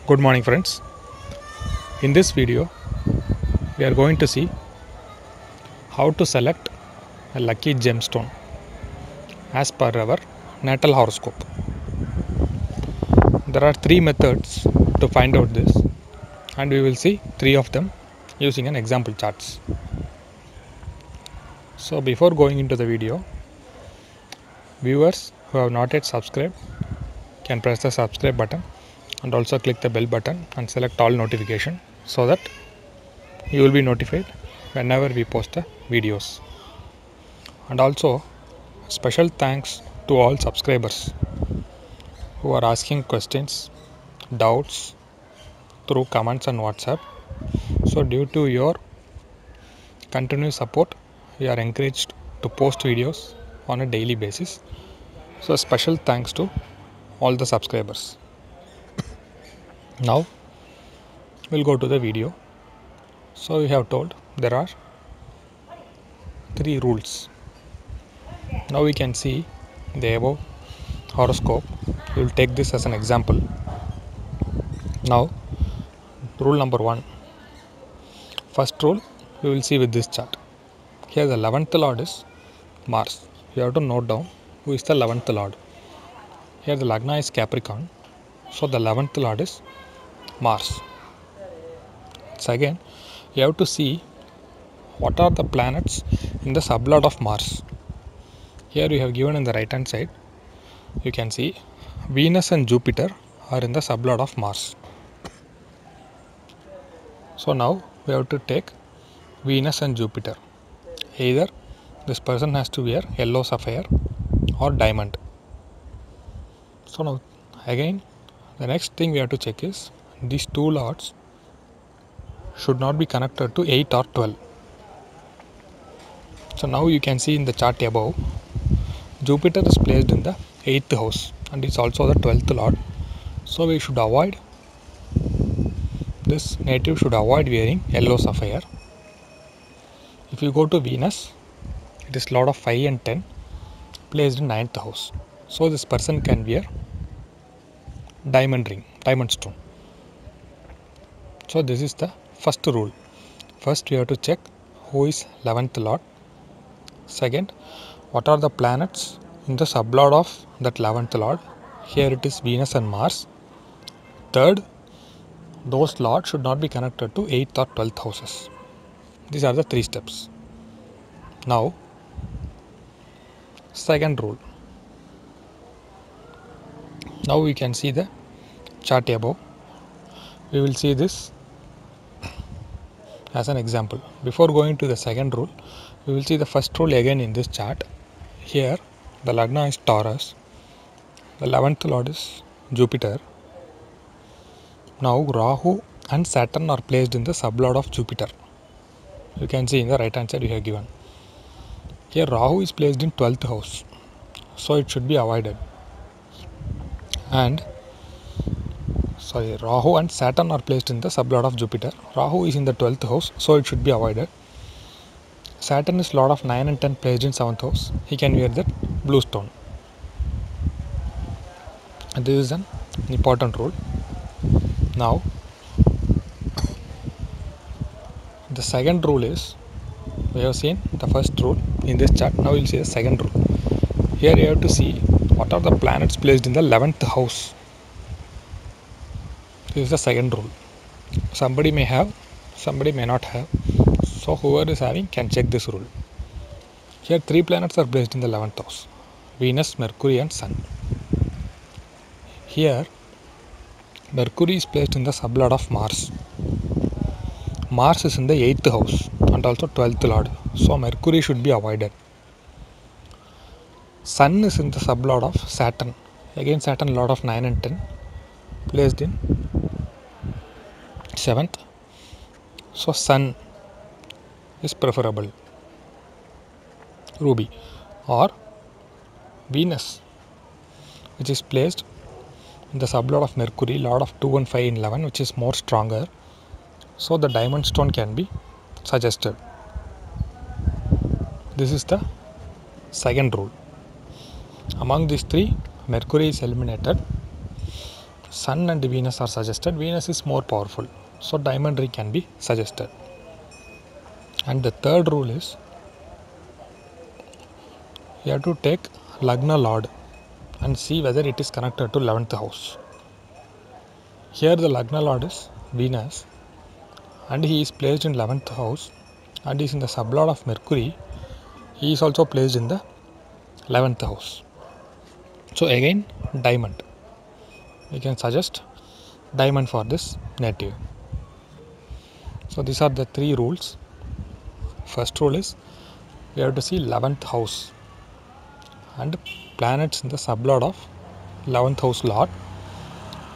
Good morning friends. In this video we are going to see how to select a lucky gemstone as per our natal horoscope. There are three methods to find out this, and we will see three of them using an example charts. So before going into the video, viewers who have not yet subscribed can press the subscribe button and also click the bell button and select all notification so that you will be notified whenever we post the videos. And also special thanks to all subscribers who are asking questions, doubts through comments on WhatsApp. So due to your continuous support, we are encouraged to post videos on a daily basis. So special thanks to all the subscribers. Now we'll go to the video. So we have told there are three rules. Now we can see the above horoscope. We will take this as an example. Now rule number 1. First rule we will see with this chart. Here the 11th lord is Mars. You have to note down who is the 11th lord. Here the Lagna is Capricorn. So the 11th lord is Mars. So again you have to see what are the planets in the sublord of Mars. Here you have given in the right hand side. You can see Venus and Jupiter are in the sublord of Mars. So now we have to take Venus and Jupiter. Either this person has to wear yellow sapphire or diamond. So now again the next thing we have to check is these two lords should not be connected to 8 or 12. So now you can see in the chart above, Jupiter is placed in the 8th house and it's also the 12th lord. So we should avoid, this native should avoid wearing yellow sapphire. If you go to Venus, it is lord of 5 and 10 placed in 9th house. So this person can wear diamond ring, diamond stone. So this is the first rule. First we have to check who is 11th lord. Second, what are the planets in the sublord of that 11th lord. Here it is Venus and Mars. Third, those lords should not be connected to 8th or 12th houses. These are the three steps. Now second rule. Now we can see the chart above. We will see this as an example. Before going to the second rule, we will see the first rule again in this chart. Here the Lagna is Taurus, the 11th lord is Jupiter. Now Rahu and Saturn are placed in the sublord of Jupiter. You can see in the right hand side we have given. Here Rahu is placed in 12th house, so it should be avoided. And Rahu and Saturn are placed in the sublord of Jupiter. Rahu is in the 12th house, so it should be avoided. Saturn is lord of 9 and 10 placed in 7th house. He can wear that blue stone. And this is an important rule. Now the second rule is, we have seen the first rule in this chart. Now we will see the second rule. Here you have to see what are the planets placed in the 11th house. This is the second rule. Somebody may have, somebody may not have. So whoever is having can check this rule. Here three planets are placed in the 11th house: Venus, Mercury and Sun. Here Mercury is placed in the sublord of Mars. Mars is in the 8th house and also 12th lord. So Mercury should be avoided. Sun is in the sublord of Saturn. Again Saturn lord of 9 and 10 placed in 7th. So Sun is preferable. Ruby. Or Venus, which is placed in the sublord of Mercury, lord of 2 and 5 in 11, which is more stronger. So the diamond stone can be suggested. This is the second rule. Among these three, Mercury is eliminated. Sun and Venus are suggested. Venus is more powerful, so diamond ring can be suggested. And the third rule is you have to take Lagna Lord and see whether it is connected to 11th house. Here the Lagna Lord is Venus and he is placed in 11th house and is in the sublord of Mercury. He is also placed in the 11th house. So again diamond. We can suggest diamond for this native. So these are the three rules. First rule is we have to see 11th house and planets in the sublord of 11th house lord,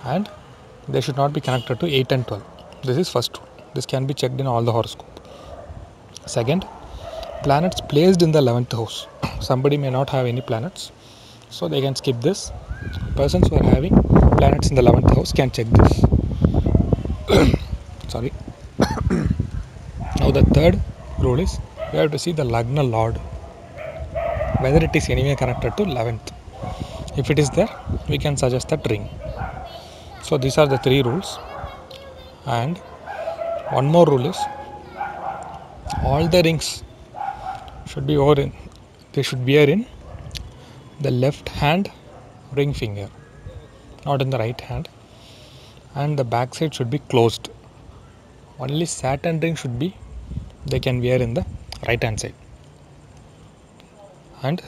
and they should not be connected to 8 and 12. This is first rule. This can be checked in all the horoscope. Second, planets placed in the 11th house. Somebody may not have any planets, so they can skip this. Persons who are having planets in the 11th house can check this. Sorry. Now the third rule is we have to see the Lagna Lord, whether it is anywhere connected to 11th. If it is there, we can suggest that ring. So these are the three rules. And one more rule is all the rings should be worn. They should wear in the left hand ring finger, not in the right hand, and the back side should be closed. Only Saturn ring should be they can wear in the right hand side. And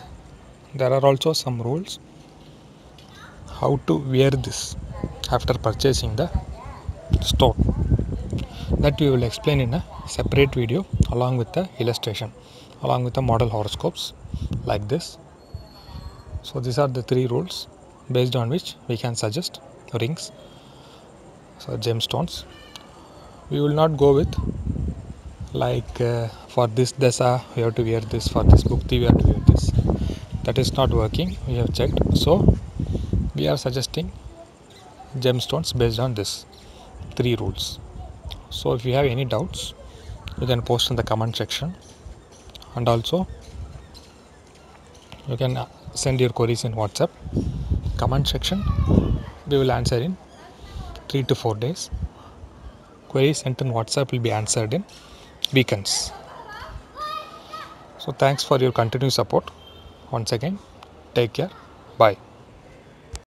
there are also some rules how to wear this after purchasing the stone, that we will explain in a separate video along with the illustration, along with the model horoscopes like this. So these are the three rules based on which we can suggest rings, so gemstones. We will not go with like for this dasa we have to wear this, for this bhukti we have to wear this. That is not working, we have checked. So we are suggesting gemstones based on this three rules. So if you have any doubts, you can post in the comment section, and also you can send your queries in WhatsApp comment section. We will answer in 3 to 4 days. Queries sent in WhatsApp will be answered in weekends. So thanks for your continued support. Once again, take care. Bye.